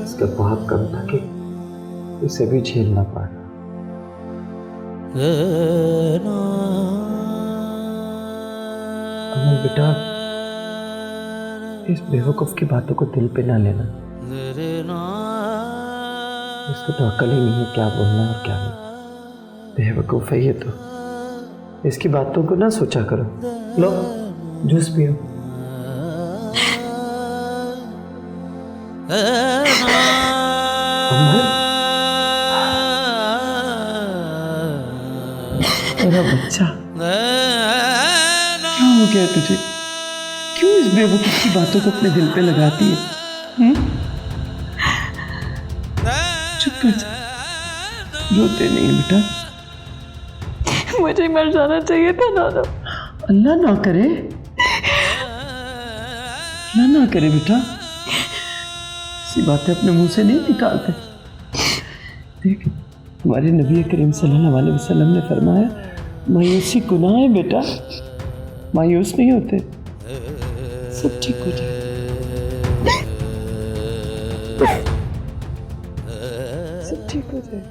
इसका बहुत कम था कि इसे भी झेलना पड़ा। अमन बेटा, इस बेवकूफ की बातों को दिल पे ना लेना। इसको तो अकल ही नहीं है क्या बोलना और क्या नहीं। बेवकूफ है ये तो। इसकी बातों को ना सोचा करो। लो जूस पियो। मेरा बच्चा, क्या हो गया तुझे? क्यों इस बेवकूफ की बातों को अपने दिल पे लगाती है? चुप कर जा, रोते नहीं बेटा। मुझे मर जाना चाहिए था नाना। अल्लाह ना करे, अल्लाह ना करे बेटा। ऐसी बातें अपने मुंह से नहीं निकालते। देख, हमारे नबी करीम सल्लल्लाहु अलैहि वसल्लम ने फरमाया, मायूसी गुनाह है बेटा, मायूस नहीं होते, सब ठीक हो जाए, सब ठीक हो जाए।